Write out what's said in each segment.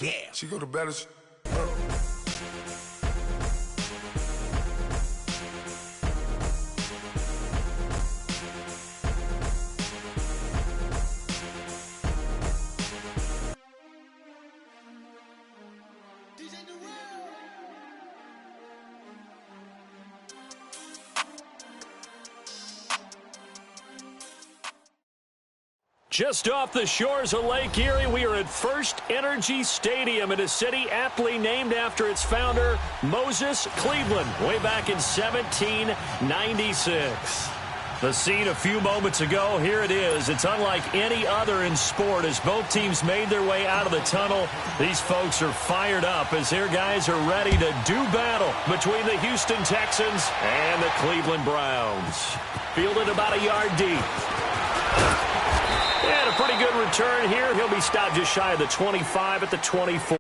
Damn. She go to better. Just off the shores of Lake Erie, we are at First Energy Stadium in a city aptly named after its founder, Moses Cleveland, way back in 1796. The scene a few moments ago, here it is. It's unlike any other in sport as both teams made their way out of the tunnel. These folks are fired up as their guys are ready to do battle between the Houston Texans and the Cleveland Browns. Fielded about a yard deep. And a pretty good return here. He'll be stopped just shy of the 25 at the 24.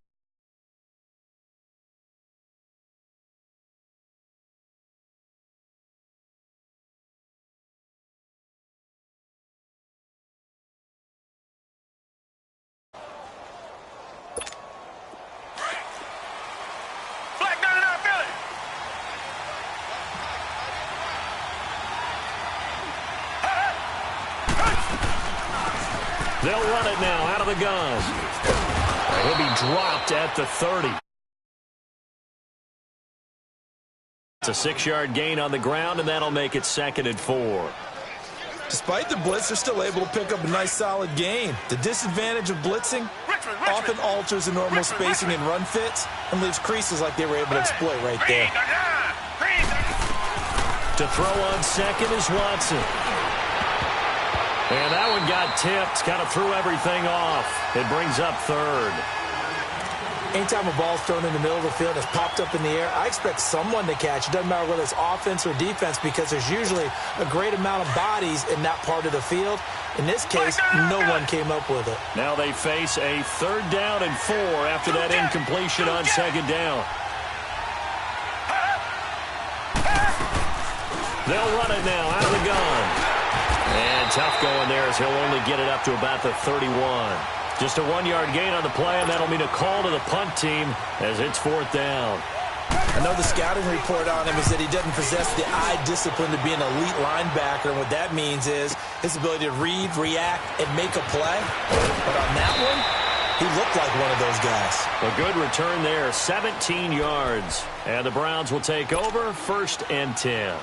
They'll run it now out of the gun. He'll be dropped at the 30. It's a 6-yard gain on the ground, and that'll make it 2nd and 4. Despite the blitz, they're still able to pick up a nice, solid gain. The disadvantage of blitzing often alters the normal spacing and run fits and leaves creases like they were able to exploit right there. To throw on second is Watson. And that one got tipped, kind of threw everything off. It brings up 3rd. Anytime a ball's thrown in the middle of the field, it's popped up in the air, I expect someone to catch. It doesn't matter whether it's offense or defense because there's usually a great amount of bodies in that part of the field. In this case, no one came up with it. Now they face a 3rd down and 4 after that incompletion on 2nd down. They'll run it now out of the gun. And tough going there as he'll only get it up to about the 31. Just a 1-yard gain on the play, and that'll mean a call to the punt team as it's 4th down. I know the scouting report on him is that he doesn't possess the eye discipline to be an elite linebacker, and what that means is his ability to read, react, and make a play. But on that one, he looked like one of those guys. A good return there, 17 yards. And the Browns will take over, 1st and 10.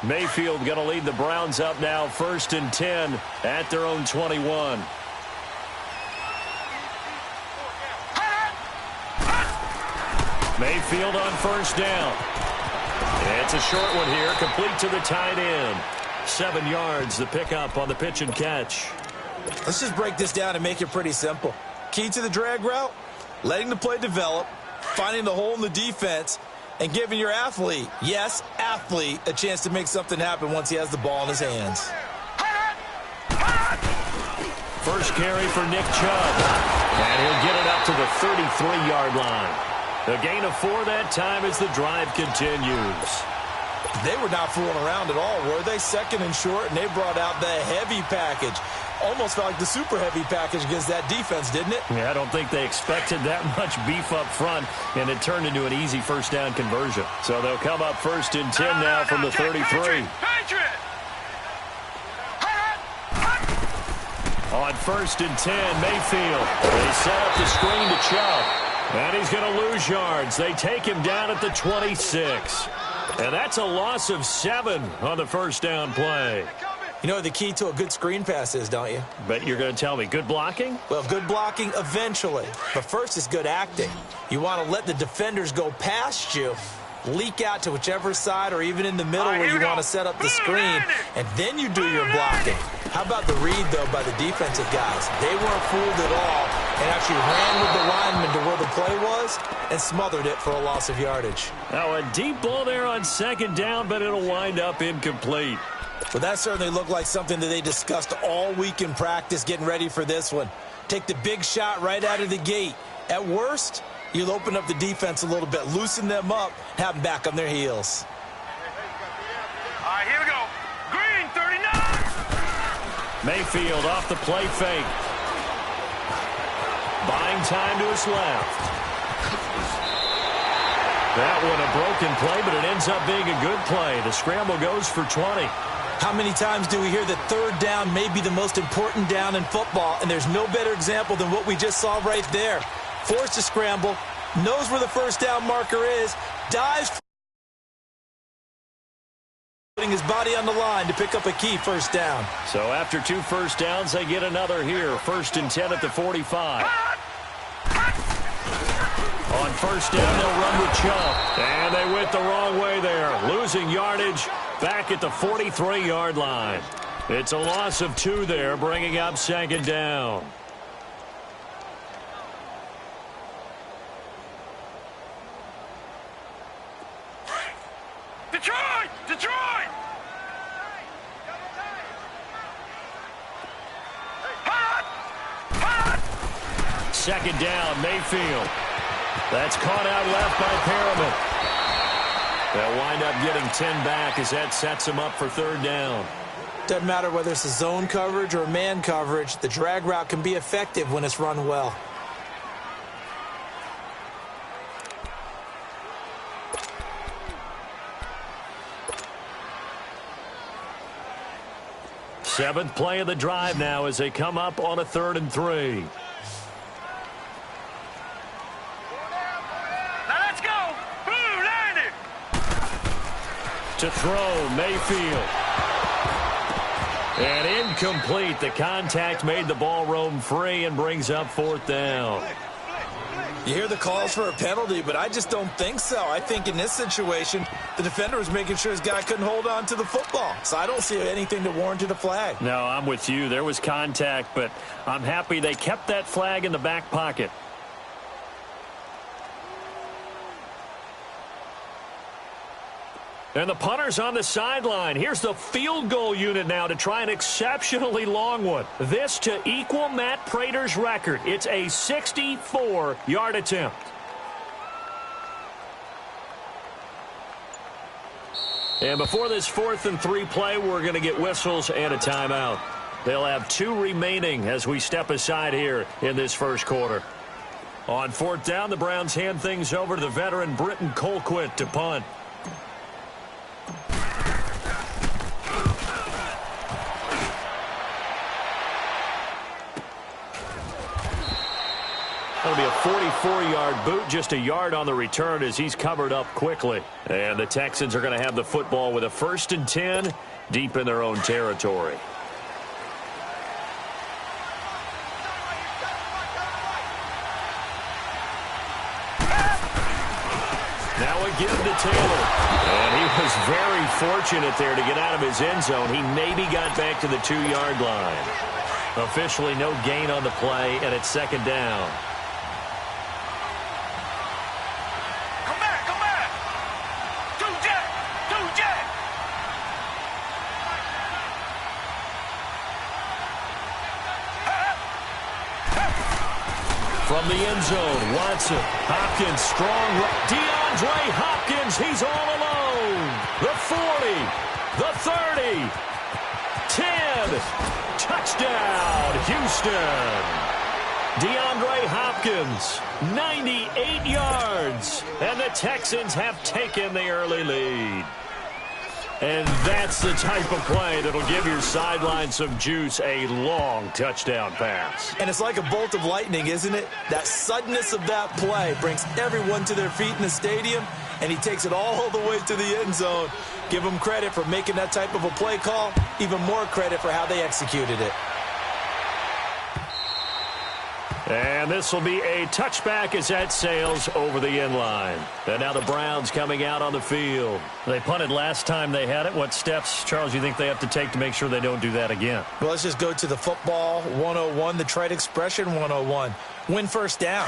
Mayfield going to lead the Browns up now, 1st and 10 at their own 21. Mayfield on 1st down. It's a short one here, complete to the tight end. 7 yards, the pickup on the pitch and catch. Let's just break this down and make it pretty simple. Key to the drag route, letting the play develop, finding the hole in the defense, and giving your athlete, yes, athlete, a chance to make something happen once he has the ball in his hands. First carry for Nick Chubb. And he'll get it up to the 33-yard line. A gain of 4 that time as the drive continues. They were not fooling around at all, were they? 2nd and short, and they brought out the heavy package. Almost felt like the super heavy package against that defense, didn't it? Yeah, I don't think they expected that much beef up front, and it turned into an easy 1st down conversion. So they'll come up 1st and 10 now from the 33. On 1st and 10, Mayfield. They set up the screen to Chubb, and he's going to lose yards. They take him down at the 26. And that's a loss of 7 on the 1st down play. You know what the key to a good screen pass is, don't you? Bet you're going to tell me good blocking? Well, good blocking eventually. But first is good acting. You want to let the defenders go past you, leak out to whichever side or even in the middle where you want to set up the screen, and then you do your blocking. How about the read, though, by the defensive guys? They weren't fooled at all and actually ran with the lineman to where the play was and smothered it for a loss of yardage. Now a deep ball there on 2nd down, but it'll wind up incomplete. Well, that certainly looked like something that they discussed all week in practice getting ready for this one. Take the big shot right out of the gate. At worst, you'll open up the defense a little bit, loosen them up, have them back on their heels. Mayfield off the play fake. Buying time to his left. That one a broken play, but it ends up being a good play. The scramble goes for 20. How many times do we hear that third down may be the most important down in football, and there's no better example than what we just saw right there. Forced to scramble, knows where the first down marker is, dives, putting his body on the line to pick up a key first down. So after 2 first downs, they get another here. 1st and 10 at the 45. On first down, they'll run with Chubb. And they went the wrong way there. Losing yardage back at the 43-yard line. It's a loss of 2 there, bringing up 2nd down. Detroit! Detroit! 2nd down, Mayfield. That's caught out left by Perriman. They'll wind up getting 10 back as that sets them up for 3rd down. Doesn't matter whether it's a zone coverage or man coverage, the drag route can be effective when it's run well. Seventh play of the drive now as they come up on a 3rd and 3. To throw, Mayfield. And incomplete. The contact made the ball roam free and brings up 4th down. You hear the calls for a penalty, but I just don't think so. I think in this situation, the defender was making sure his guy couldn't hold on to the football. So I don't see anything that warranted a flag. No, I'm with you. There was contact, but I'm happy they kept that flag in the back pocket. And the punter's on the sideline. Here's the field goal unit now to try an exceptionally long one. This to equal Matt Prater's record. It's a 64-yard attempt. And before this 4th and 3 play, we're going to get whistles and a timeout. They'll have 2 remaining as we step aside here in this first quarter. On 4th down, the Browns hand things over to the veteran Britton Colquitt to punt. That'll be a 44-yard boot, just a yard on the return as he's covered up quickly. And the Texans are going to have the football with a 1st and 10 deep in their own territory. Now again to Taylor. And he was very fortunate there to get out of his end zone. He maybe got back to the 2-yard line. Officially no gain on the play, and it's 2nd down. From the end zone, Watson, Hopkins, strong right. DeAndre Hopkins, he's all alone. The 40, the 30, 10, touchdown, Houston. DeAndre Hopkins, 98 yards, and the Texans have taken the early lead. And that's the type of play that'll give your sideline some juice, a long touchdown pass. And it's like a bolt of lightning, isn't it? That suddenness of that play brings everyone to their feet in the stadium, and he takes it all the way to the end zone. Give him credit for making that type of a play call, even more credit for how they executed it. And this will be a touchback as that sails over the end line. And now the Browns coming out on the field. They punted last time they had it. What steps, Charles, you think they have to take to make sure they don't do that again? Well, let's just go to the football 101, the trite expression 101. Win first down.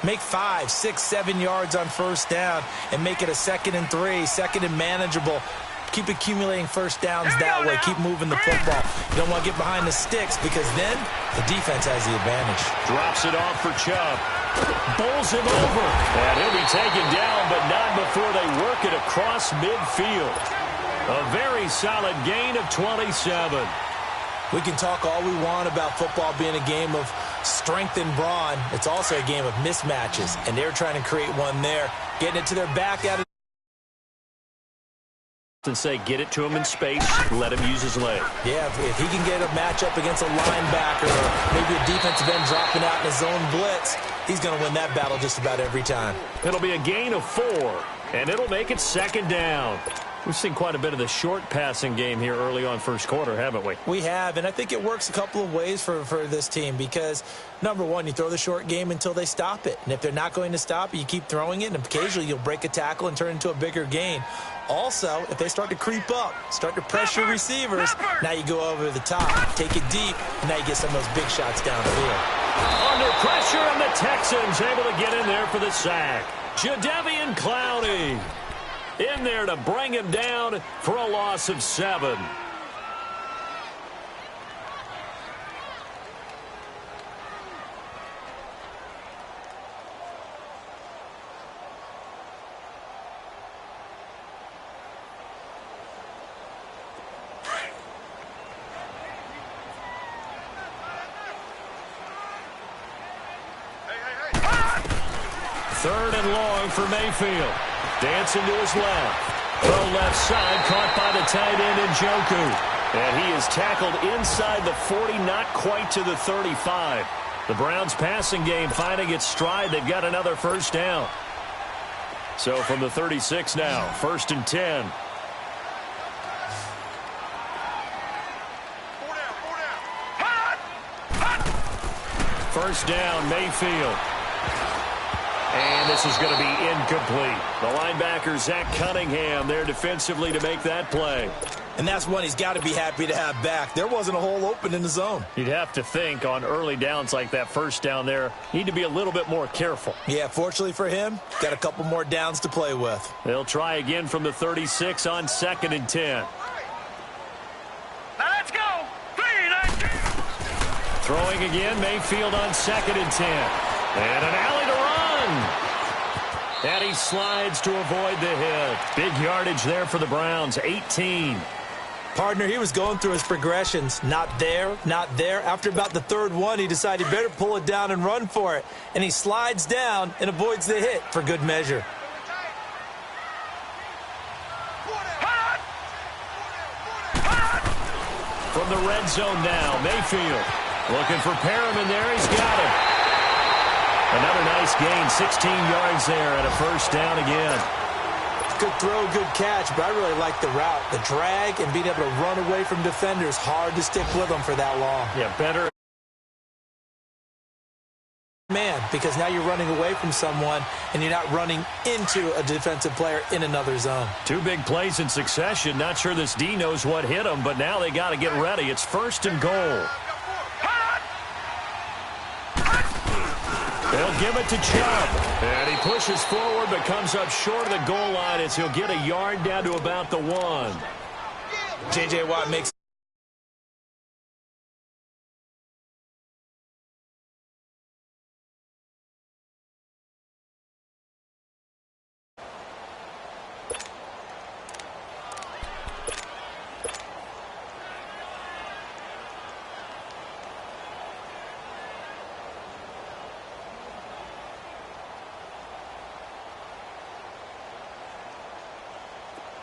Make 5, 6, 7 yards on first down and make it a 2nd and 3, 2nd and manageable. Keep accumulating first downs that way. Keep moving the football. You don't want to get behind the sticks because then the defense has the advantage. Drops it off for Chubb. Bowls him over. And he'll be taken down, but not before they work it across midfield. A very solid gain of 27. We can talk all we want about football being a game of strength and brawn. It's also a game of mismatches, and they're trying to create one there, getting it to their back out of and say, get it to him in space, let him use his leg. Yeah, if he can get a matchup against a linebacker or maybe a defensive end dropping out in a zone blitz, he's going to win that battle just about every time. It'll be a gain of 4, and it'll make it 2nd down. We've seen quite a bit of the short passing game here early on first quarter, haven't we? We have, and I think it works a couple of ways for this team because, number one, you throw the short game until they stop it. And if they're not going to stop it, you keep throwing it, and occasionally you'll break a tackle and turn it into a bigger gain. Also, if they start to creep up, start to pressure receivers, now you go over the top, take it deep, and now you get some of those big shots downfield. Under pressure, and the Texans able to get in there for the sack. Jadeveon Clowney in there to bring him down for a loss of 7. Third and long for Mayfield. Dancing to his left. Throw left side, caught by the tight end Njoku. And he is tackled inside the 40, not quite to the 35. The Browns passing game finding its stride. They've got another first down. So from the 36 now, 1st and 10. First down, Mayfield. And this is going to be incomplete. The linebacker, Zach Cunningham, there defensively to make that play. And that's one he's got to be happy to have back. There wasn't a hole open in the zone. You'd have to think on early downs like that first down there, need to be a little bit more careful. Yeah, fortunately for him, got a couple more downs to play with. They'll try again from the 36 on 2nd and 10. Now let's go. 3, 9, 2. Throwing again, Mayfield on 2nd and 10. And an alley to run. And he slides to avoid the hit. Big yardage there for the Browns, 18. Partner, he was going through his progressions. Not there, not there. After about the 3rd one, he decided he better pull it down and run for it. And he slides down and avoids the hit for good measure. From the red zone now, Mayfield looking for Perriman there. He's got him. Another nice gain, 16 yards there and a first down again. Good throw, good catch, but I really like the route. The drag and being able to run away from defenders. Hard to stick with them for that long. Yeah, better. Man, because now you're running away from someone and you're not running into a defensive player in another zone. 2 big plays in succession. Not sure this D knows what hit him, but now they got to get ready. It's 1st and goal. They'll give it to Chubb. And he pushes forward but comes up short of the goal line as he'll get a yard down to about the 1. J.J. Watt makes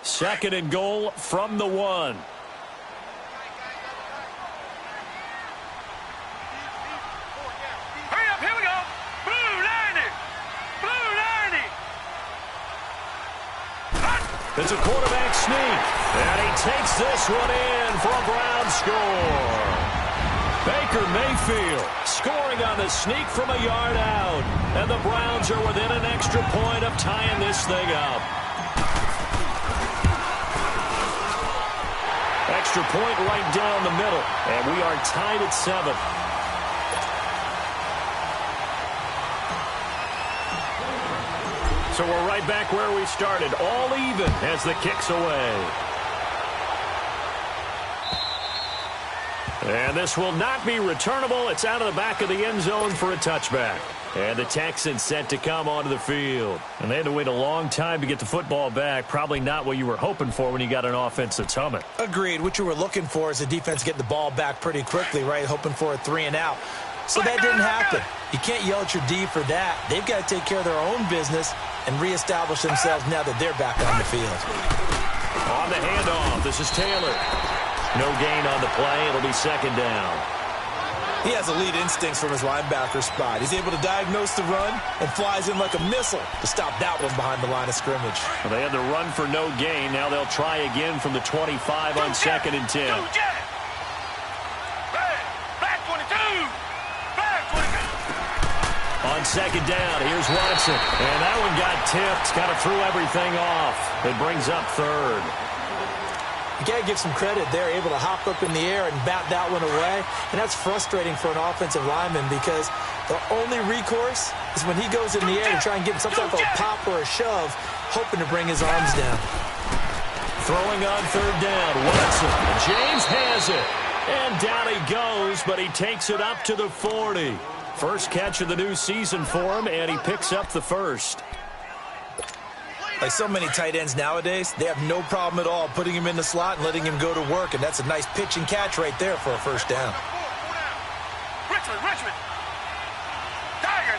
Second and goal from the 1. Hurry up, here we go. Blue 90. Blue 90. It's a quarterback sneak. And he takes this one in for a Brown score. Baker Mayfield scoring on the sneak from a yard out. And the Browns are within an extra point of tying this thing up. Extra point right down the middle. And we are tied at 7. So we're right back where we started. All even as the kick's away. And this will not be returnable. It's out of the back of the end zone for a touchback. And the Texans set to come onto the field. And they had to wait a long time to get the football back. Probably not what you were hoping for when you got an offense that's humming. Agreed. What you were looking for is the defense getting the ball back pretty quickly, right? Hoping for a 3-and-out. So that didn't happen. You can't yell at your D for that. They've got to take care of their own business and reestablish themselves now that they're back on the field. On the handoff, this is Taylor. No gain on the play. It'll be second down. He has elite instincts from his linebacker spot. He's able to diagnose the run and flies in like a missile to stop that one behind the line of scrimmage. Well, they had the run for no gain. Now they'll try again from the 25 on 2nd and 10. On 2nd down, here's Watson. And that one got tipped. Kind of threw everything off. It brings up 3rd. You got to give some credit. They're able to hop up in the air and bat that one away. And that's frustrating for an offensive lineman because the only recourse is when he goes in the air to try and get some type of a pop or a shove, hoping to bring his arms down. Throwing on 3rd down, Watson. James has it. And down he goes, but he takes it up to the 40. First catch of the new season for him, and he picks up the 1st. Like so many tight ends nowadays, they have no problem at all putting him in the slot and letting him go to work, and that's a nice pitch and catch right there for a 1st down. Richmond. Tiger.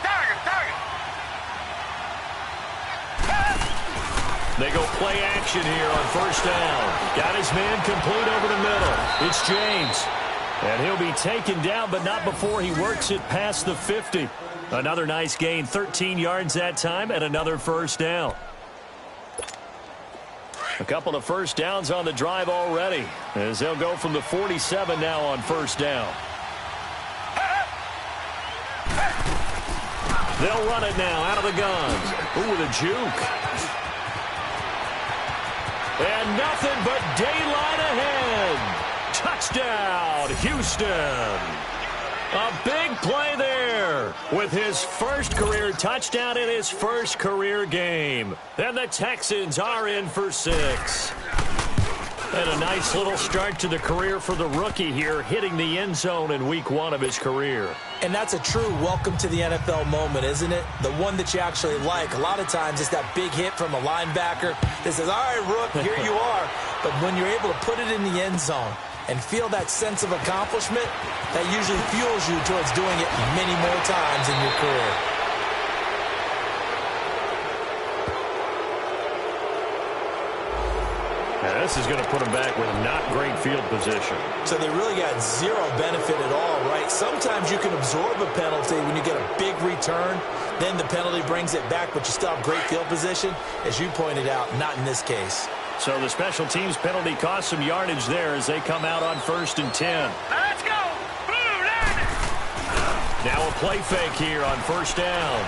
They go play action here on 1st down. Got his man complete over the middle. It's James. And he'll be taken down, but not before he works it past the 50. Another nice gain, 13 yards that time, and another 1st down. A couple of 1st downs on the drive already, as they'll go from the 47 now on 1st down. They'll run it now out of the guns. Ooh, with a juke. And nothing but daylight ahead. Touchdown, Houston. A big play there with his first career touchdown in his first career game. And the Texans are in for 6. And a nice little start to the career for the rookie here, hitting the end zone in week 1 of his career. And that's a true welcome to the NFL moment, isn't it? The one that you actually like. A lot of times it's that big hit from a linebacker that says, all right, Rook, here you are. But when you're able to put it in the end zone and feel that sense of accomplishment, that usually fuels you towards doing it many more times in your career. Now this is going to put them back with not great field position. So they really got zero benefit at all, right? Sometimes you can absorb a penalty when you get a big return. Then the penalty brings it back, but you still have great field position. As you pointed out, not in this case. So the special teams penalty cost some yardage there as they come out on 1st and 10. Let's go! Blue landing! Now a play fake here on 1st down.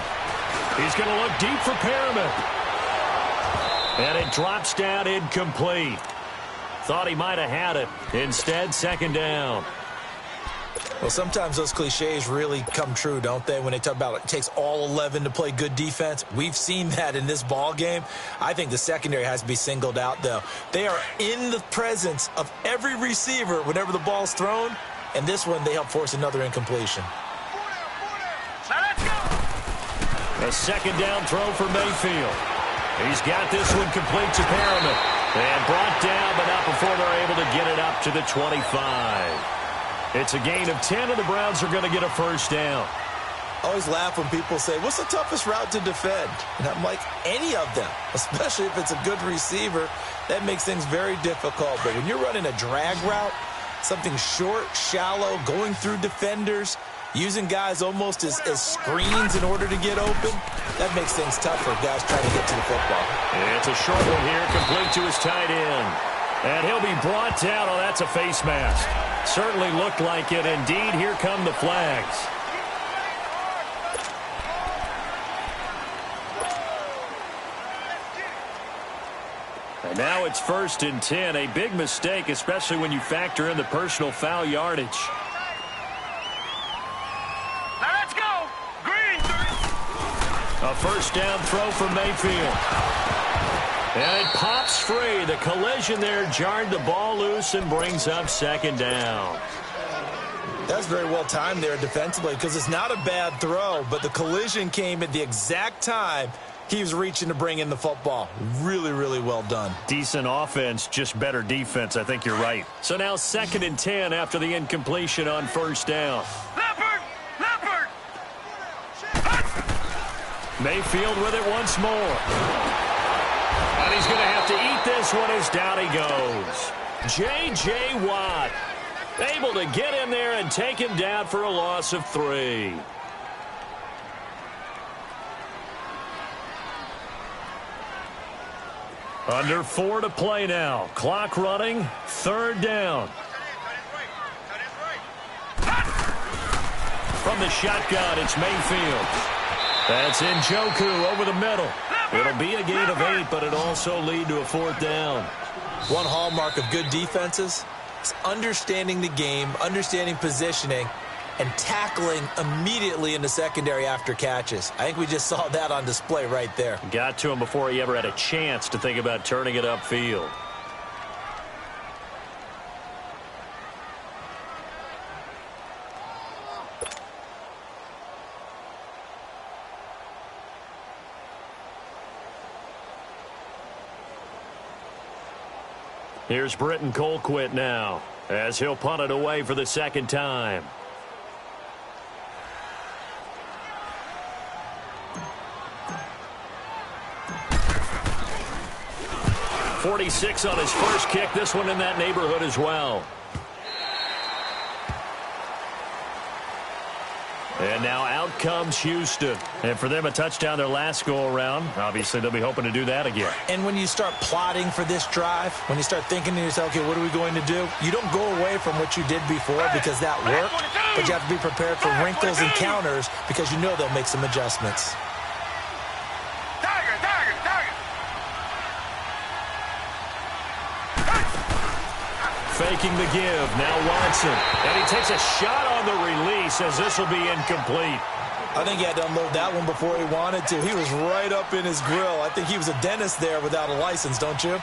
He's going to look deep for Perriman. And it drops down incomplete. Thought he might have had it. Instead, 2nd down. Well, sometimes those cliches really come true, don't they? When they talk about it takes all 11 to play good defense. We've seen that in this ball game. I think the secondary has to be singled out, though. They are in the presence of every receiver whenever the ball's thrown. And this one, they help force another incompletion. Now let's go! A 2nd down throw for Mayfield. He's got this one complete to Perriman. And brought down, but not before they're able to get it up to the 25. It's a gain of 10, and the Browns are going to get a 1st down. I always laugh when people say, what's the toughest route to defend? And I'm like, any of them, especially if it's a good receiver. That makes things very difficult. But when you're running a drag route, something short, shallow, going through defenders, using guys almost as screens in order to get open, that makes things tough for guys trying to get to the football. It's a short one here, complete to his tight end. And he'll be brought down. Oh, that's a face mask. Certainly looked like it. Indeed, here come the flags. And now it's 1st and 10. A big mistake, especially when you factor in the personal foul yardage. Now let's go! Green! A 1st down throw for Mayfield. And it pops free. The collision there jarred the ball loose and brings up 2nd down. That's very well timed there defensively because it's not a bad throw, but the collision came at the exact time he was reaching to bring in the football. Really, really well done. Decent offense, just better defense. I think you're right. So now 2nd and 10 after the incompletion on 1st down. Leopard! Leopard! Mayfield with it once more. And he's going to have to eat this one as down he goes. J.J. Watt able to get in there and take him down for a loss of 3. Under 4 to play now. Clock running. 3rd down. From the shotgun, it's Mayfield. That's Njoku over the middle. It'll be a gain of 8, but it'll also lead to a 4th down. One hallmark of good defenses is understanding the game, understanding positioning, and tackling immediately in the secondary after catches. I think we just saw that on display right there. Got to him before he ever had a chance to think about turning it upfield. Here's Britton Colquitt now as he'll punt it away for the 2nd time. .46 on his first kick. This one in that neighborhood as well. And now out comes Houston. And for them, a touchdown their last go-around. Obviously, they'll be hoping to do that again. And when you start plotting for this drive, when you start thinking to yourself, okay, what are we going to do? You don't go away from what you did before because that worked, but you have to be prepared for wrinkles and counters because you know they'll make some adjustments. Faking the give. Now Watson. And he takes a shot on the release as this will be incomplete. I think he had to unload that one before he wanted to. He was right up in his grill. I think he was a dentist there without a license, don't you?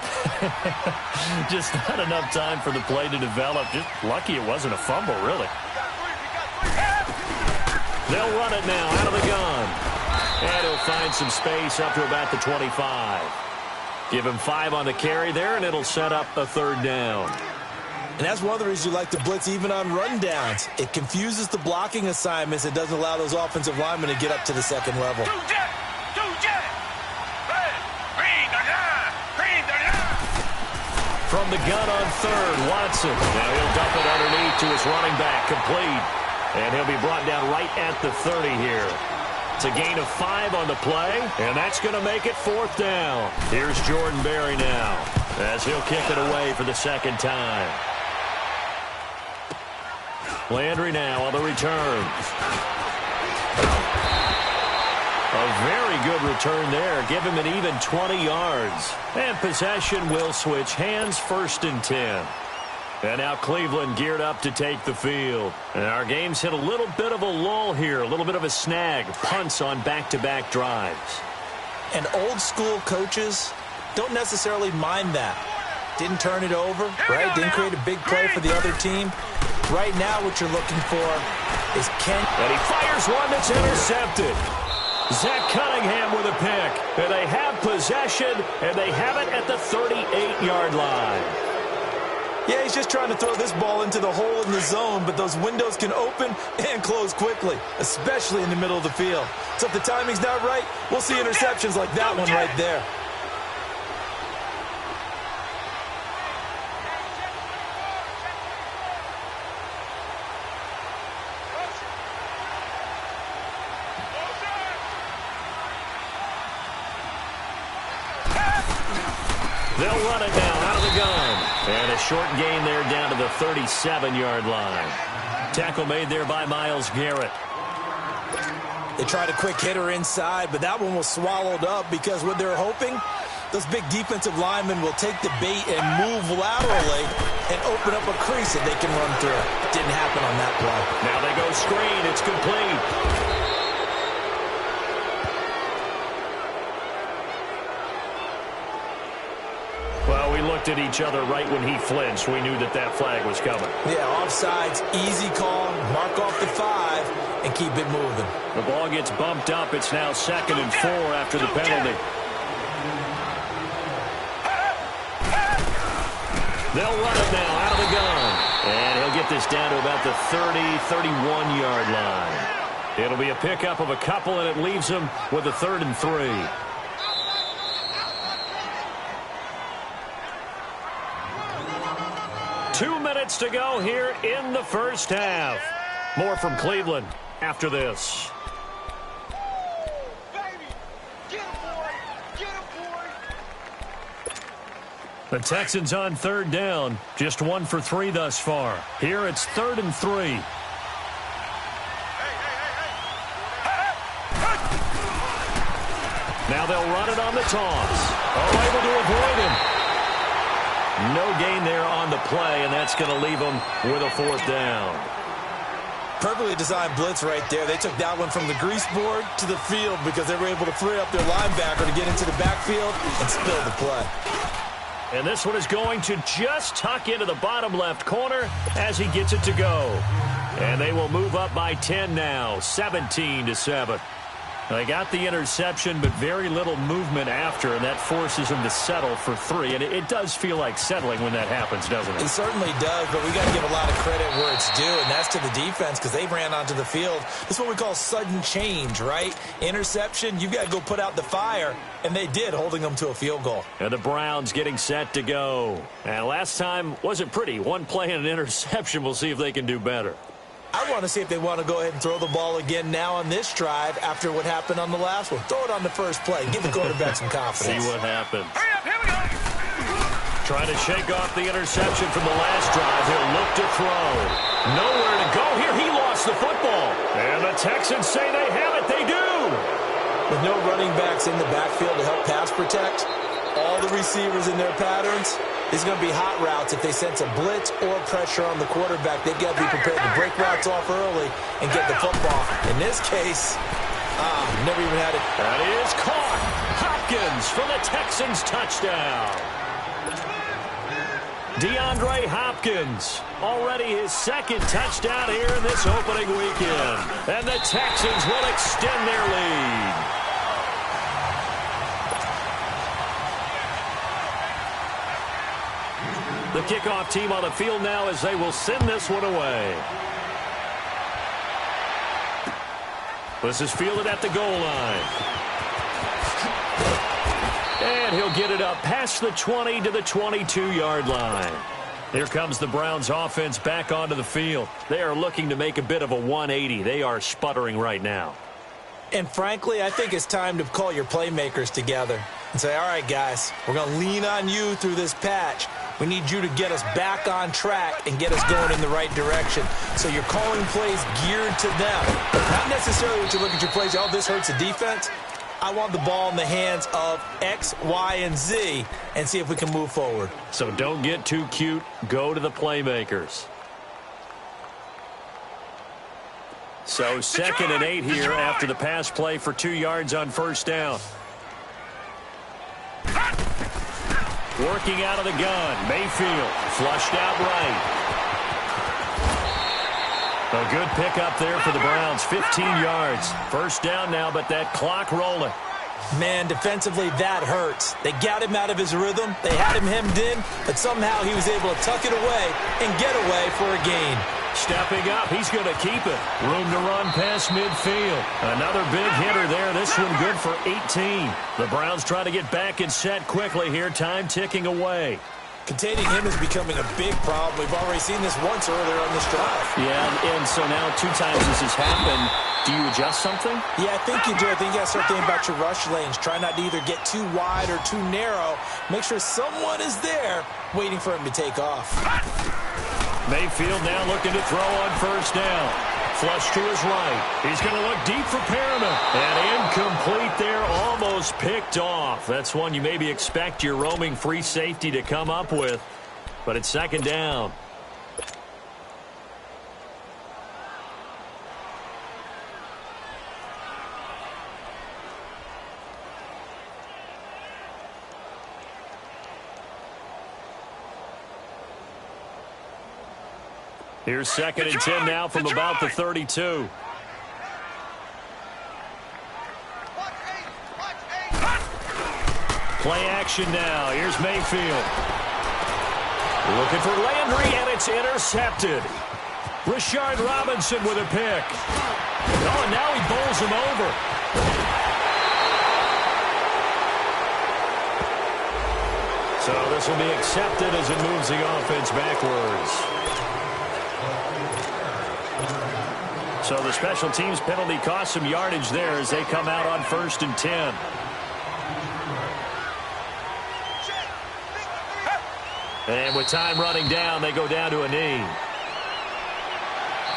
Just not enough time for the play to develop. Just lucky it wasn't a fumble, really. They'll run it now out of the gun. And he'll find some space up to about the 25. Give him 5 on the carry there, and it'll set up a 3rd down. And that's one of the reasons you like to blitz even on rundowns. It confuses the blocking assignments. It doesn't allow those offensive linemen to get up to the 2nd level. From the gun on 3rd, Watson. Now he'll dump it underneath to his running back, complete. And he'll be brought down right at the 30 here. It's a gain of 5 on the play, and that's going to make it 4th down. Here's Jordan Berry now as he'll kick it away for the 2nd time. Landry now on the return. A very good return there. Give him an even 20 yards. And possession will switch hands, 1st and 10. And now Cleveland geared up to take the field. And our game's hit a little bit of a lull here, a little bit of a snag. Punts on back-to-back drives. And old-school coaches don't necessarily mind that. Didn't turn it over, right? Didn't create a big play for the other team. Right now what you're looking for is And he fires one that's intercepted. Zach Cunningham with a pick. And they have possession, and they have it at the 38-yard line. Yeah, he's just trying to throw this ball into the hole in the zone, but those windows can open and close quickly, especially in the middle of the field. So if the timing's not right, we'll see interceptions like that one right there. They'll run it now out of the gun. And a short gain there down to the 37-yard line. Tackle made there by Myles Garrett. They tried a quick hitter inside, but that one was swallowed up because what they're hoping, those big defensive linemen will take the bait and move laterally and open up a crease that they can run through. Didn't happen on that play. Now they go screen. It's complete. Well, we look looked at each other right when he flinched. We knew that that flag was coming. Yeah, offsides, easy call, mark off the 5, and keep it moving. The ball gets bumped up. It's now 2nd and 4 after the penalty. They'll run it now out of the gun. And he'll get this down to about the 30, 31-yard line. It'll be a pickup of a couple, and it leaves him with a 3rd and 3. Two minutes to go here in the first half. More from Cleveland after this. The Texans on 3rd down. Just 1 for 3 thus far. Here it's 3rd and 3. Now they'll run it on the toss. Oh, able to avoid him. No gain there on the play, and that's going to leave them with a 4th down. Perfectly designed blitz right there. They took that one from the grease board to the field because they were able to free up their linebacker to get into the backfield and spill the play. And this one is going to just tuck into the bottom left corner as he gets it to go. And they will move up by 10 now, 17-7. They got the interception, but very little movement after, and that forces them to settle for 3. And it does feel like settling when that happens, doesn't it? It certainly does, but we got to give a lot of credit where it's due, and that's to the defense because they ran onto the field. This is what we call sudden change, right? Interception, you've got to go put out the fire, and they did, holding them to a field goal. And the Browns getting set to go. And last time wasn't pretty. One play and an interception. We'll see if they can do better. I want to see if they want to go ahead and throw the ball again now on this drive after what happened on the last one. Throw it on the first play. Give the quarterback some confidence. See what happens. Hurry up, here we go. Trying to shake off the interception from the last drive. He'll look to throw. Nowhere to go here. He lost the football. And the Texans say they have it. They do. With no running backs in the backfield to help pass protect, all the receivers in their patterns, these are going to be hot routes. If they sense a blitz or pressure on the quarterback, they've got to be prepared to break routes off early and get the football. In this case, never even had it. That is caught. Hopkins for the Texans touchdown. DeAndre Hopkins, already his 2nd touchdown here in this opening weekend. And the Texans will extend their lead. The kickoff team on the field now as they will send this one away. This is fielded at the goal line. And he'll get it up past the 20 to the 22-yard line. Here comes the Browns offense back onto the field. They are looking to make a bit of a 180. They are sputtering right now. And frankly, I think it's time to call your playmakers together and say, all right, guys, we're going to lean on you through this patch. We need you to get us back on track and get us going in the right direction. So you're calling plays geared to them. Not necessarily when you look at your plays, oh, this hurts the defense. I want the ball in the hands of X, Y, and Z and see if we can move forward. So don't get too cute. Go to the playmakers. So 2nd and 8 here after the pass play for 2 yards on 1st down. Working out of the gun. Mayfield flushed out right. A good pickup there for the Browns. 15 yards. 1st down now, but that clock rolling. Man, defensively, that hurts. They got him out of his rhythm. They had him hemmed in, but somehow he was able to tuck it away and get away for a gain. Stepping up, he's going to keep it. Room to run past midfield. Another big hitter there. This one good for 18. The Browns try to get back and set quickly here. Time ticking away. Containing him is becoming a big problem. We've already seen this once earlier on this drive. Yeah, and so now 2 times this has happened. Do you adjust something? Yeah, I think you do. I think you got to start thinking about your rush lanes. Try not to either get too wide or too narrow. Make sure someone is there waiting for him to take off. Mayfield now looking to throw on 1st down. Flush to his right. He's going to look deep for Perriman. And incomplete there, almost picked off. That's one you maybe expect your roaming free safety to come up with. But it's 2nd down. Here's 2nd and 10 now from about the 32. Play action now. Here's Mayfield. Looking for Landry, and it's intercepted. Rashard Robinson with a pick. Oh, and now he bowls him over. So this will be accepted as it moves the offense backwards. So the special teams penalty cost some yardage there as they come out on 1st and 10. And with time running down, they go down to a knee.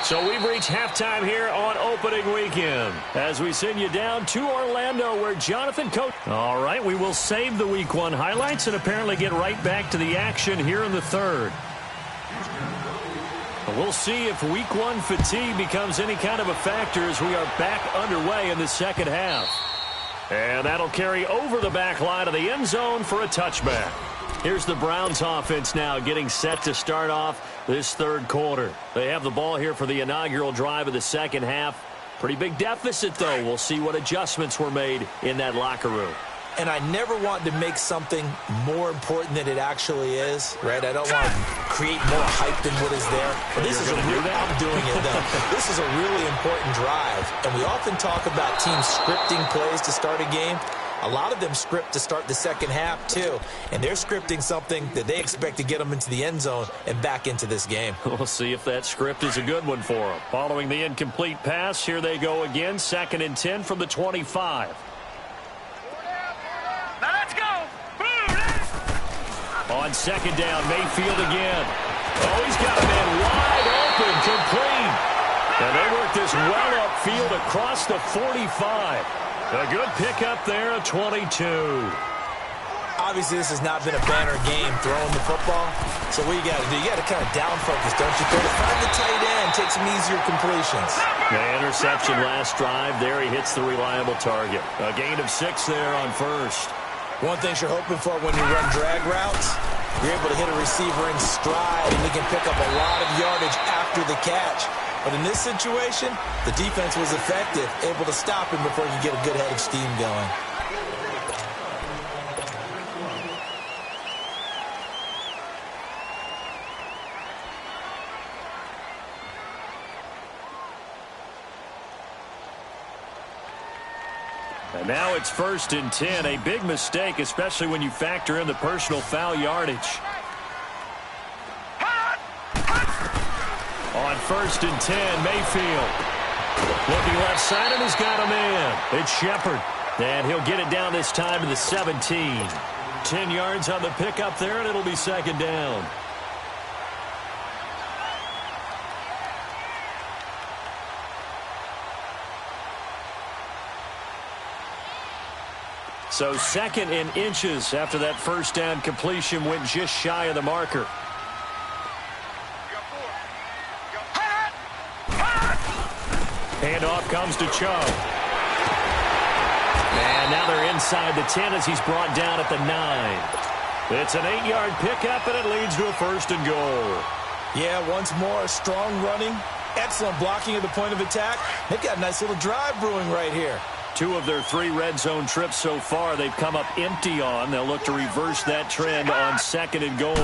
So we've reached halftime here on opening weekend as we send you down to Orlando where Jonathan Coach. All right, we will save the Week 1 highlights and apparently get right back to the action here in the 3rd. We'll see if Week 1 fatigue becomes any kind of a factor as we are back underway in the 2nd half. And that'll carry over the back line of the end zone for a touchback. Here's the Browns offense now getting set to start off this 3rd quarter. They have the ball here for the inaugural drive of the 2nd half. Pretty big deficit, though. We'll see what adjustments were made in that locker room. And I never want to make something more important than it actually is, right? I don't want to create more hype than what is there. But this is I'm doing it, though. This is a really important drive. And we often talk about teams scripting plays to start a game. A lot of them script to start the 2nd half, too. And they're scripting something that they expect to get them into the end zone and back into this game. We'll see if that script is a good one for them. Following the incomplete pass, here they go again. 2nd and 10 from the 25. Now let's go. On 2nd down, Mayfield again. Oh, he's got a man wide open, complete. And they work this well upfield across the 45. A good pickup there at 22. Obviously, this has not been a banner game throwing the football. So what you got to do, you got to kind of down focus, don't you? Go to find the tight end, take some easier completions. The interception last drive. There he hits the reliable target. A gain of 6 there on 1st. One thing you're hoping for when you run drag routes, you're able to hit a receiver in stride, and he can pick up a lot of yardage after the catch. But in this situation, the defense was effective, able to stop him before he could get a good head of steam going. And now it's 1st and 10. A big mistake, especially when you factor in the personal foul yardage. On 1st and 10, Mayfield. Looking left side, and he's got a man. It's Shepard. And he'll get it down this time to the 17. 10 yards on the pickup there, and it'll be 2nd down. So 2nd and inches after that 1st down completion went just shy of the marker. Handoff comes to Chubb. And now they're inside the 10 as he's brought down at the 9. It's an 8-yard pickup, and it leads to a 1st and goal. Yeah, once more, strong running, excellent blocking at the point of attack. They've got a nice little drive brewing right here. 2 of their 3 red zone trips so far they've come up empty on. They'll look to reverse that trend on 2nd and goal.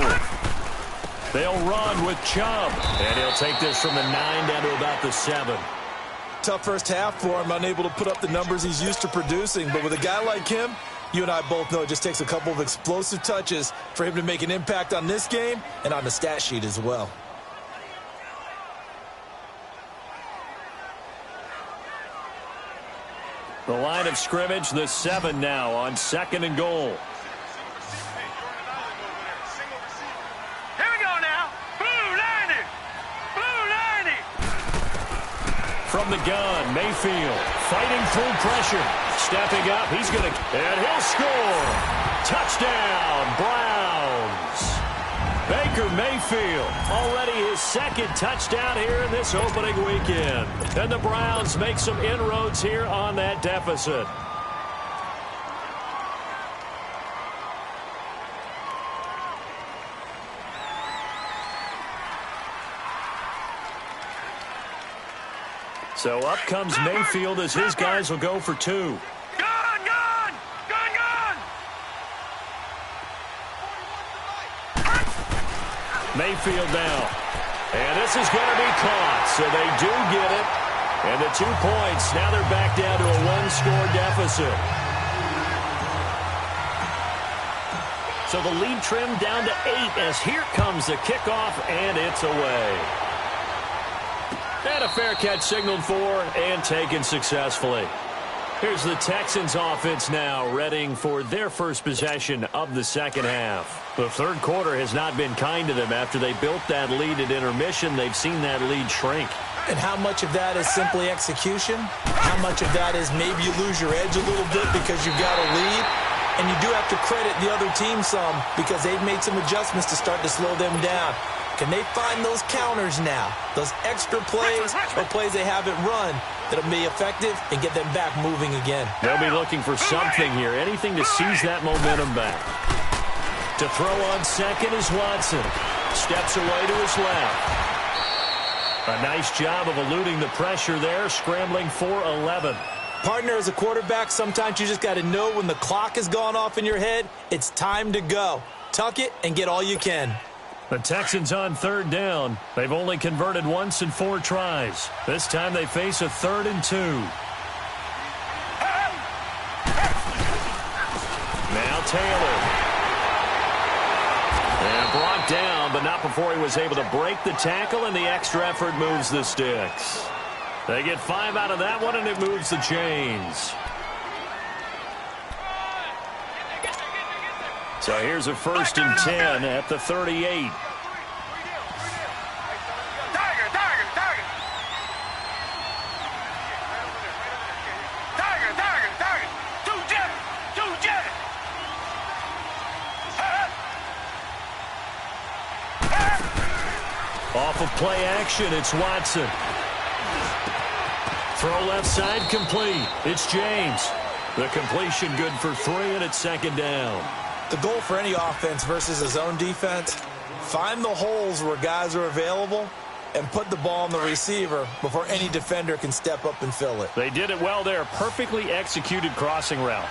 They'll run with Chubb, and he'll take this from the 9 down to about the 7. Tough first half for him, unable to put up the numbers he's used to producing. But with a guy like him, you and I both know it just takes a couple of explosive touches for him to make an impact on this game and on the stat sheet as well. The line of scrimmage, the 7 now on 2nd and goal. Here we go now. Blue 90. Blue 90. From the gun, Mayfield fighting through pressure. Stepping up, he's going to, and he'll score. Touchdown, Browns. Baker Mayfield, already his 2nd touchdown here in this opening weekend. And the Browns make some inroads here on that deficit. So up comes Mayfield as his guys will go for two. Gun! Mayfield now. And this is going to be caught. So they do get it. And the 2 points. Now they're back down to a one-score deficit. So the lead trimmed down to 8 as here comes the kickoff, and it's away. And a fair catch signaled for and taken successfully. Here's the Texans offense now, readying for their first possession of the second half. The third quarter has not been kind to them. After they built that lead at intermission, they've seen that lead shrink. And how much of that is simply execution? How much of that is maybe you lose your edge a little bit because you've got a lead? And you do have to credit the other team some because they've made some adjustments to start to slow them down. Can they find those counters now, those extra plays or plays they haven't run that'll be effective and get them back moving again? They'll be looking for something here, anything to seize that momentum back. To throw on second is Watson. Steps away to his left. A nice job of eluding the pressure there, scrambling for 11. Partner, as a quarterback, sometimes you just got to know when the clock has gone off in your head, it's time to go. Tuck it and get all you can. The Texans on third down. They've only converted once in 4 tries. This time they face a 3rd and 2. Now Taylor. And brought down, but not before he was able to break the tackle, and the extra effort moves the sticks. They get 5 out of that one, and it moves the chains. So here's a 1st and 10 at the 38. Off of play action, it's Watson. Throw left side complete. It's James. The completion good for 3, and it's 2nd down. The goal for any offense versus a zone defense, find the holes where guys are available and put the ball on the receiver before any defender can step up and fill it. They did it well there. Perfectly executed crossing route.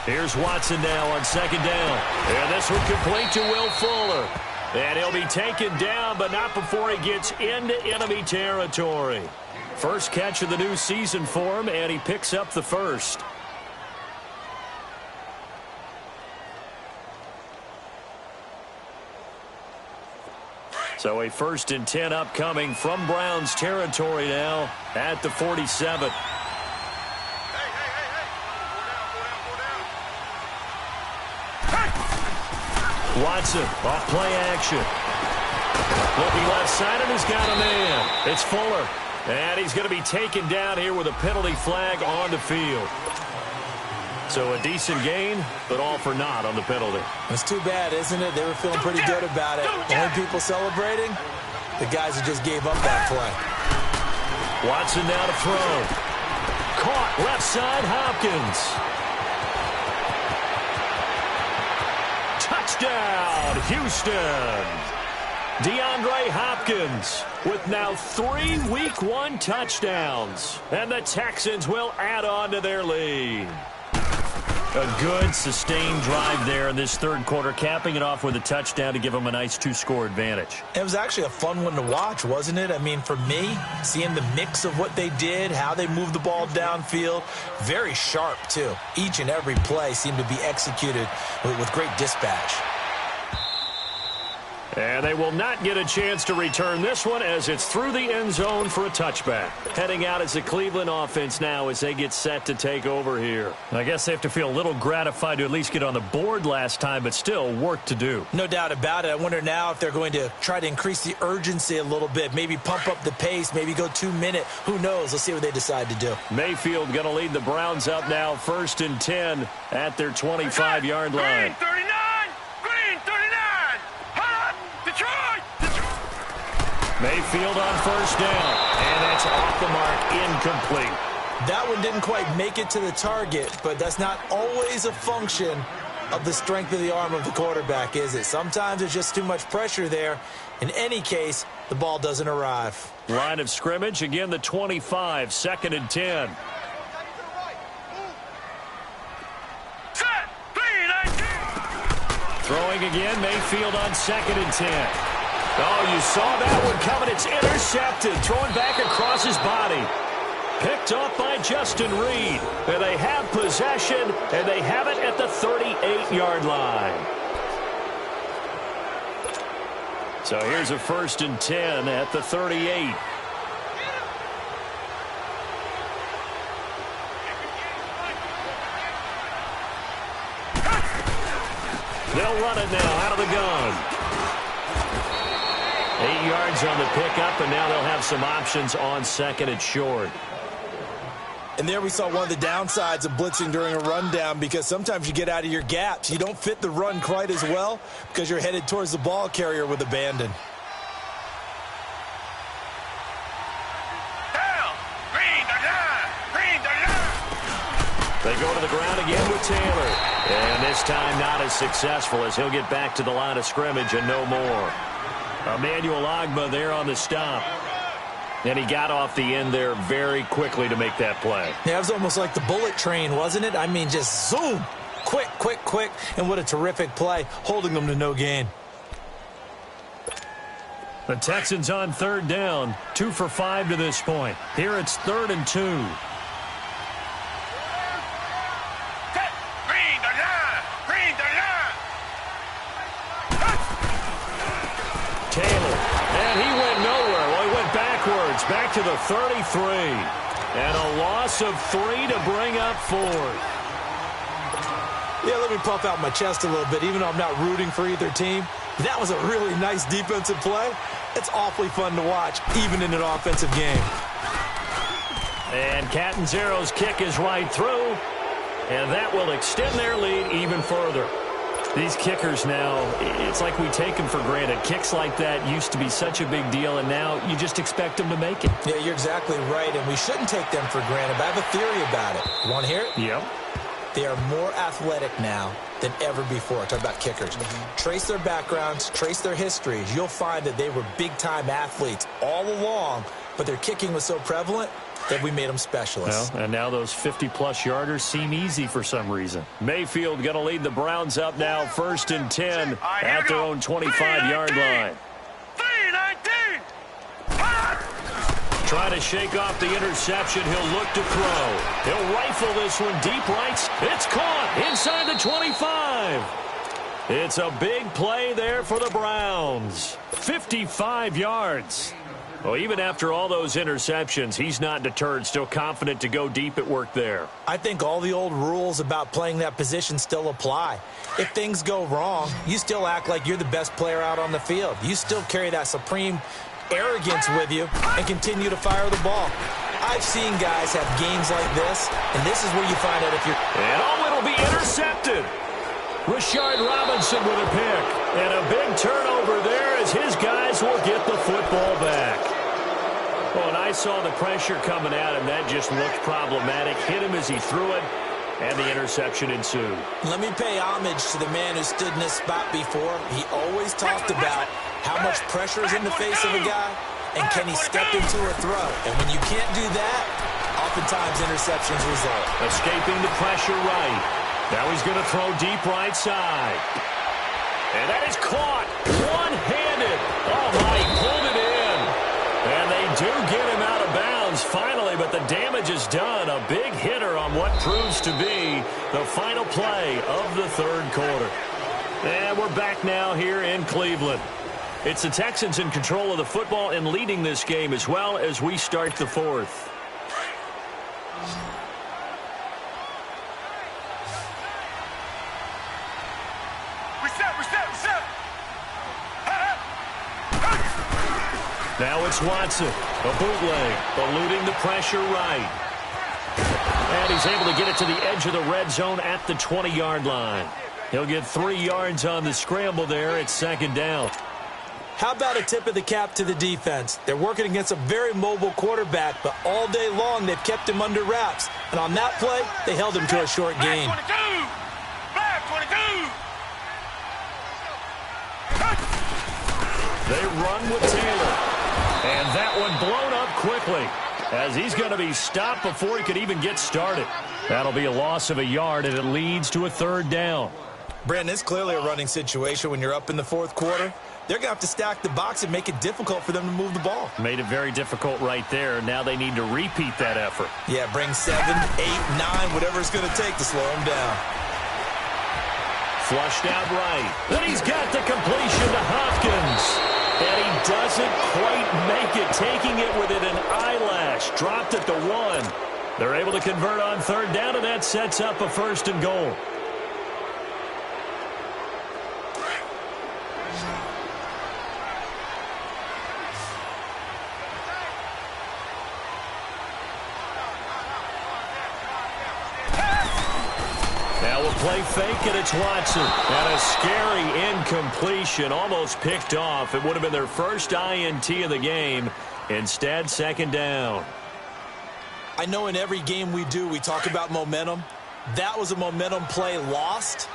Here's Watson now on 2nd down. And this one complete to Will Fuller. And he'll be taken down, but not before he gets into enemy territory. First catch of the new season for him, and he picks up the 1st. So a 1st and 10 upcoming from Browns territory now at the 47. Watson off play action. Looking left side, and he's got a man. It's Fuller. And he's going to be taken down here with a penalty flag on the field. So a decent gain, but all for naught on the penalty. It's too bad, isn't it? They were feeling pretty good about it. Only people celebrating, the guys who just gave up that play. Watson now to throw. Caught left side, Hopkins. Touchdown, Houston. DeAndre Hopkins with now 3 Week 1 touchdowns. And the Texans will add on to their lead. A good, sustained drive there in this third quarter, capping it off with a touchdown to give them a nice 2-score advantage. It was actually a fun one to watch, wasn't it? I mean, for me, seeing the mix of what they did, how they moved the ball downfield, very sharp, too. Each and every play seemed to be executed with great dispatch. And they will not get a chance to return this one as it's through the end zone for a touchback. Heading out as the Cleveland offense now as they get set to take over here. I guess they have to feel a little gratified to at least get on the board last time, but still work to do. No doubt about it. I wonder now if they're going to try to increase the urgency a little bit, maybe pump up the pace, maybe go 2-minute. Who knows? Let's see what they decide to do. Mayfield going to lead the Browns up now, 1st and 10 at their 25-yard line. Mayfield on 1st down, and that's off the mark, incomplete. That one didn't quite make it to the target, but that's not always a function of the strength of the arm of the quarterback, is it? Sometimes there's just too much pressure there. In any case, the ball doesn't arrive. Line of scrimmage, again the 25, 2nd and 10. Throwing again, Mayfield on 2nd and 10. Oh, you saw that one coming. It's intercepted. Throwing back across his body. Picked off by Justin Reed. And they have possession, and they have it at the 38-yard line. So here's a 1st and 10 at the 38. They'll run it now out of the gun. 8 yards on the pickup, and now they'll have some options on 2nd and short. And there we saw one of the downsides of blitzing during a rundown, because sometimes you get out of your gaps. You don't fit the run quite as well because you're headed towards the ball carrier with abandon. They go to the ground again with Taylor. And this time not as successful, as he'll get back to the line of scrimmage and no more. Emmanuel Ogbah there on the stop. And he got off the end there very quickly to make that play. Yeah, it was almost like the bullet train, wasn't it? I mean, just zoom. Quick, quick, quick. And what a terrific play, holding them to no gain. The Texans on 3rd down, 2 for 5 to this point. Here it's 3rd and 2. Taylor, and he went nowhere. Well, he went backwards, back to the 33. And a loss of 3 to bring up 4th. Yeah, let me puff out my chest a little bit, even though I'm not rooting for either team. That was a really nice defensive play. It's awfully fun to watch, even in an offensive game. And Catanzaro's kick is right through, and that will extend their lead even further. These kickers now, it's like we take them for granted. Kicks like that used to be such a big deal, and now you just expect them to make it. Yeah, you're exactly right, and we shouldn't take them for granted. But I have a theory about it. You want to hear it? Yep. They are more athletic now than ever before. Talk about kickers. Trace their backgrounds, trace their histories. You'll find that they were big-time athletes all along, but their kicking was so prevalent that we made them specialists. Well, and now those 50-plus yarders seem easy for some reason. Mayfield going to lead the Browns up now, 1st and 10 at their own 25-yard line. 3-19. Trying to shake off the interception. He'll look to throw. He'll rifle this one deep right. It's caught inside the 25. It's a big play there for the Browns. 55 yards. Well, even after all those interceptions, he's not deterred, still confident to go deep at work there. I think all the old rules about playing that position still apply. If things go wrong, you still act like you're the best player out on the field. You still carry that supreme arrogance with you and continue to fire the ball. I've seen guys have games like this, and this is where you find out if you're... And it'll be intercepted. Rashard Robinson with a pick. And a big turnover there as his guys will get the football back. Well, and I saw the pressure coming at him. That just looked problematic. Hit him as he threw it, and the interception ensued. Let me pay homage to the man who stood in this spot before. He always talked about how much pressure is in the face of a guy, and can he step into a throw. And when you can't do that, oftentimes interceptions result. Escaping the pressure right. Now he's going to throw deep right side. And that is caught one-handed. Oh, my, he pulled it in. And they do get him out of bounds finally, but the damage is done. A big hitter on what proves to be the final play of the 3rd quarter. And we're back now here in Cleveland. It's the Texans in control of the football and leading this game as well as we start the 4th. Now it's Watson, a bootleg, eluding the pressure right. And he's able to get it to the edge of the red zone at the 20-yard line. He'll get 3 yards on the scramble there. It's 2nd down. How about a tip of the cap to the defense? They're working against a very mobile quarterback, but all day long they've kept him under wraps. And on that play, they held him to a short gain. 22. They run with Taylor. And that one blown up quickly as he's going to be stopped before he could even get started. That'll be a loss of a yard, and it leads to a third down. Brandon, it's clearly a running situation when you're up in the fourth quarter. They're going to have to stack the box and make it difficult for them to move the ball. Made it very difficult right there. Now they need to repeat that effort. Yeah, bring 7, 8, 9, whatever it's going to take to slow them down. Flushed out right. Then he's got the completion to Hopkins. And he doesn't quite make it, taking it within an eyelash. Dropped at the 1. They're able to convert on third down, and that sets up a first and goal. Play fake, and it's Watson. And a scary incompletion, almost picked off. It would have been their first INT of the game. Instead, second down. I know in every game we do, we talk about momentum. That was a momentum play lost.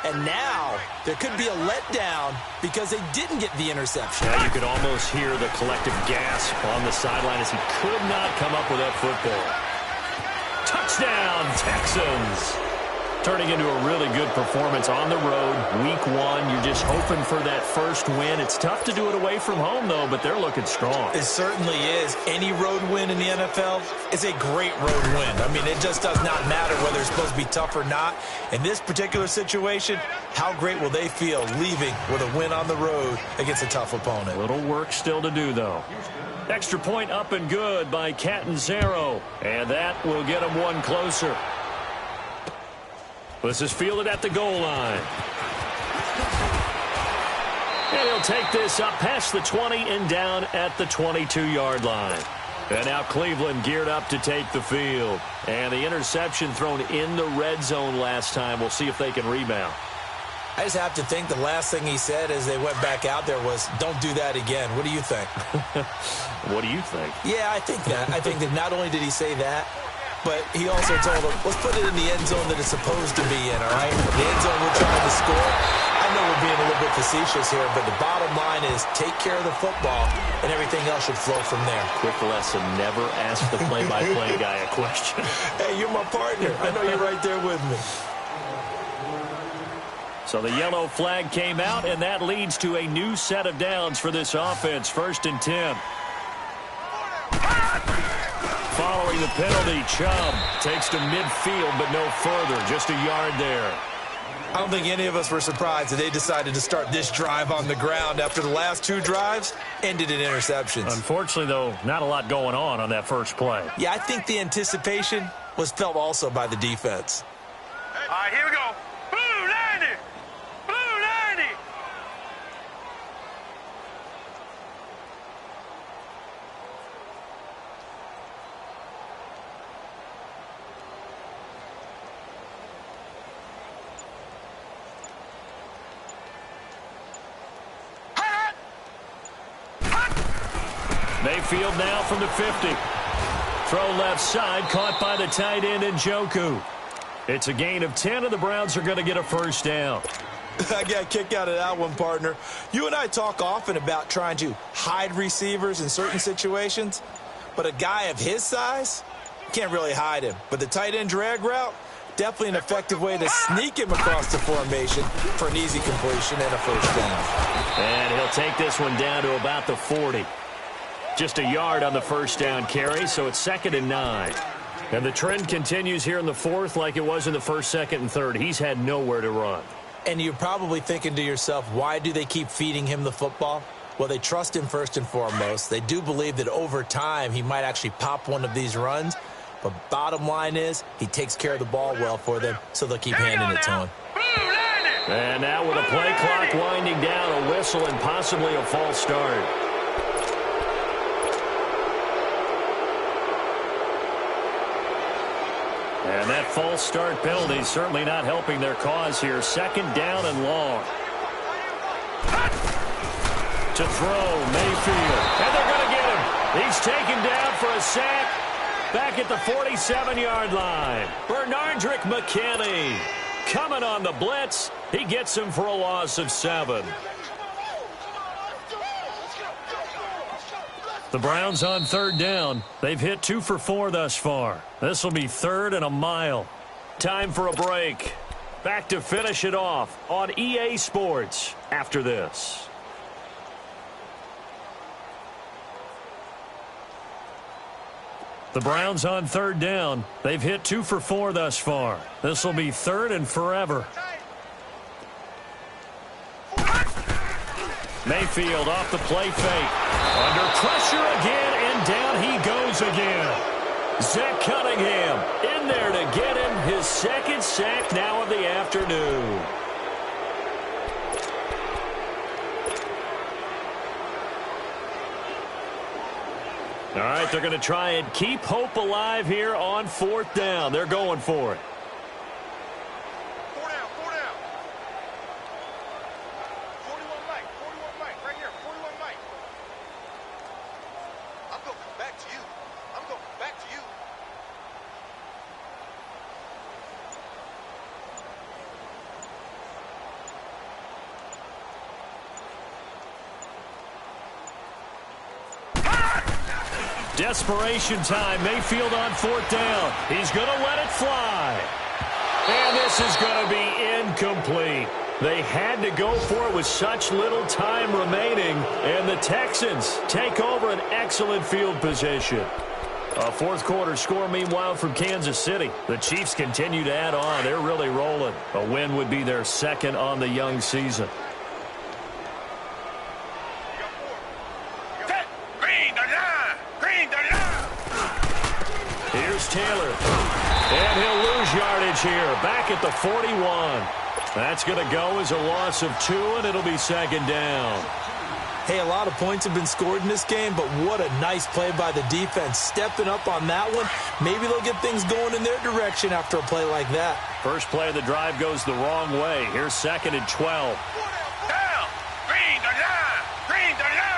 And now there could be a letdown because they didn't get the interception. Now you could almost hear the collective gasp on the sideline as he could not come up with that football. Touchdown, Texans. Turning into a really good performance on the road. Week 1, you're just hoping for that first win. It's tough to do it away from home, though, but they're looking strong. It certainly is. Any road win in the NFL is a great road win. I mean, it just does not matter whether it's supposed to be tough or not. In this particular situation, how great will they feel leaving with a win on the road against a tough opponent? Little work still to do, though. Extra point up and good by Catanzaro. And that will get him one closer. This is fielded at the goal line. And he'll take this up past the 20 and down at the 22-yard line. And now Cleveland geared up to take the field. And the interception thrown in the red zone last time. We'll see if they can rebound. I just have to think the last thing he said as they went back out there was, don't do that again. What do you think? What do you think? Yeah, I think that. I think that not only did he say that, but he also told them, let's put it in the end zone that it's supposed to be in, all right? The end zone we're trying to score. I know we're being a little bit facetious here, but the bottom line is take care of the football, and everything else should flow from there. Quick lesson, never ask the play-by-play guy a question. Hey, you're my partner. I know you're right there with me. So the yellow flag came out, and that leads to a new set of downs for this offense. 1st and 10. Following the penalty, Chubb takes to midfield, but no further. Just a yard there. I don't think any of us were surprised that they decided to start this drive on the ground after the last 2 drives ended in interceptions. Unfortunately, though, not a lot going on that first play. Yeah, I think the anticipation was felt also by the defense. All right, here we go. Blue 90. Blue 90. Mayfield now from the 50. Throw left side, caught by the tight end Njoku. It's a gain of 10, and the Browns are going to get a first down. I got a kick out of that one, partner. You and I talk often about trying to hide receivers in certain situations, but a guy of his size can't really hide him. But the tight end drag route, definitely an effective way to sneak him across the formation for an easy completion and a first down. And he'll take this one down to about the 40. Just a yard on the first down carry, so it's 2nd and 9. And the trend continues here in the 4th like it was in the 1st, 2nd, and 3rd. He's had nowhere to run. And you're probably thinking to yourself, why do they keep feeding him the football? Well, they trust him first and foremost. They do believe that over time he might actually pop one of these runs. But bottom line is he takes care of the ball well for them, so they'll keep handing it to him. And now with a play clock winding down, a whistle and possibly a false start. And that false start penalty certainly not helping their cause here. 2nd down and long. To throw, Mayfield. And they're going to get him. He's taken down for a sack back at the 47-yard line. Bernardrick McKinney coming on the blitz. He gets him for a loss of 7. The Browns on third down. They've hit 2 for 4 thus far. This will be 3rd and a mile. Time for a break. Back to finish it off on EA Sports after this. The Browns on third down. They've hit 2 for 4 thus far. This will be 3rd and forever. Mayfield off the play fake. Under pressure again, and down he goes again. Zach Cunningham in there to get him his 2nd sack now of the afternoon. All right, they're going to try and keep hope alive here on 4th down. They're going for it. 4 down, 4 down. 41 Mike, right here, 41 Mike. I'm going back to you. I'm going back to you. Desperation time. Mayfield on 4th down. He's going to let it fly. And this is going to be incomplete. They had to go for it with such little time remaining. And the Texans take over an excellent field position. A 4th quarter score, meanwhile, from Kansas City. The Chiefs continue to add on. They're really rolling. A win would be their 2nd on the young season. Here's Taylor. And he'll lose yardage here. Back at the 41. That's going to go as a loss of 2, and it'll be 2nd down. Hey, a lot of points have been scored in this game, but what a nice play by the defense. Stepping up on that one. Maybe they'll get things going in their direction after a play like that. First play of the drive goes the wrong way. Here's 2nd and 12. Down. Green to the line. Green to the line.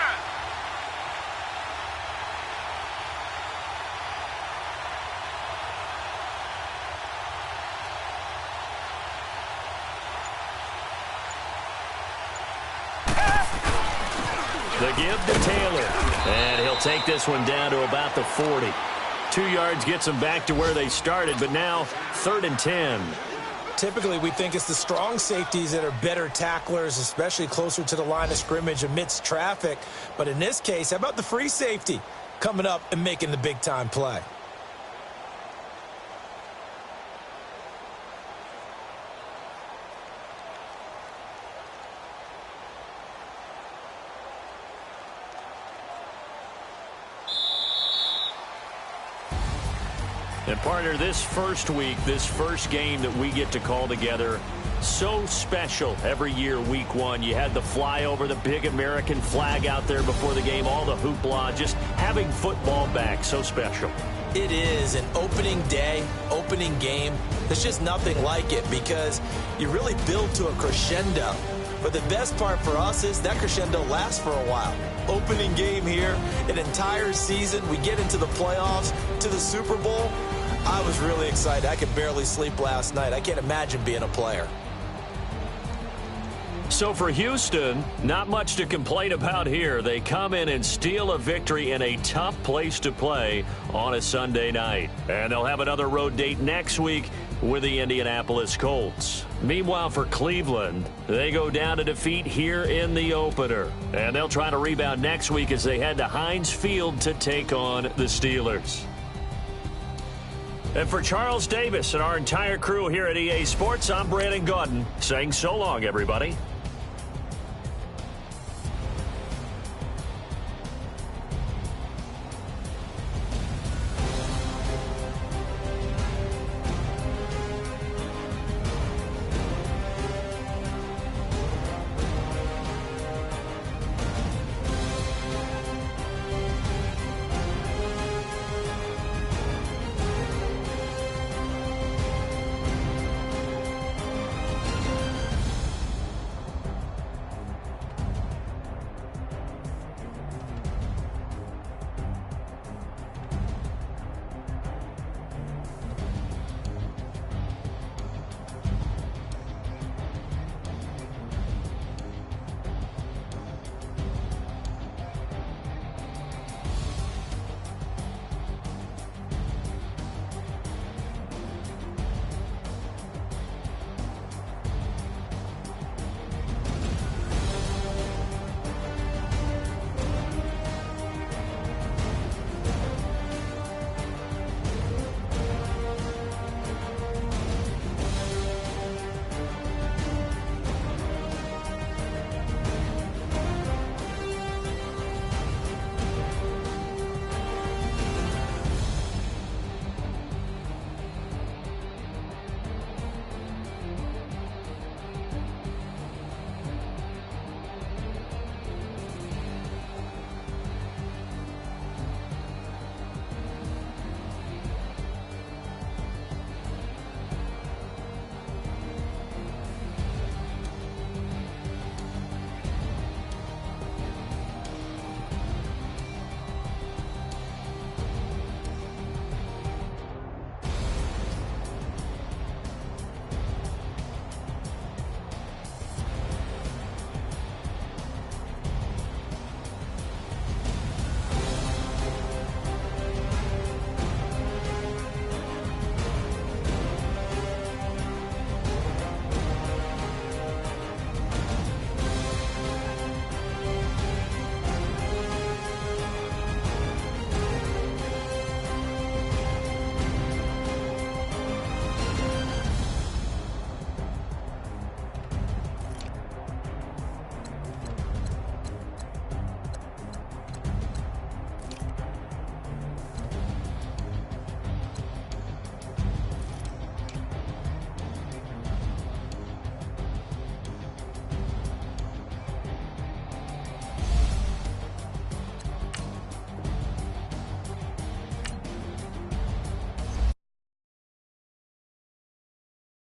The give to Taylor. And he'll take this one down to about the 40. 2 yards gets them back to where they started, but now 3rd and 10. Typically, we think it's the strong safeties that are better tacklers, especially closer to the line of scrimmage amidst traffic. But in this case, how about the free safety coming up and making the big-time play? And partner, this first week, this first game that we get to call together, so special every year, week 1. You had the flyover, the big American flag out there before the game, all the hoopla, just having football back, so special. It is an opening day, opening game. There's just nothing like it because you really build to a crescendo. But the best part for us is that crescendo lasts for a while. Opening game here, an entire season. We get into the playoffs, to the Super Bowl. I was really excited. I could barely sleep last night. I can't imagine being a player. So for Houston, not much to complain about here. They come in and steal a victory in a tough place to play on a Sunday night. And they'll have another road date next week with the Indianapolis Colts. Meanwhile, for Cleveland, they go down to defeat here in the opener. And they'll try to rebound next week as they head to Heinz Field to take on the Steelers. And for Charles Davis and our entire crew here at EA Sports, I'm Brandon Gaudin saying so long, everybody.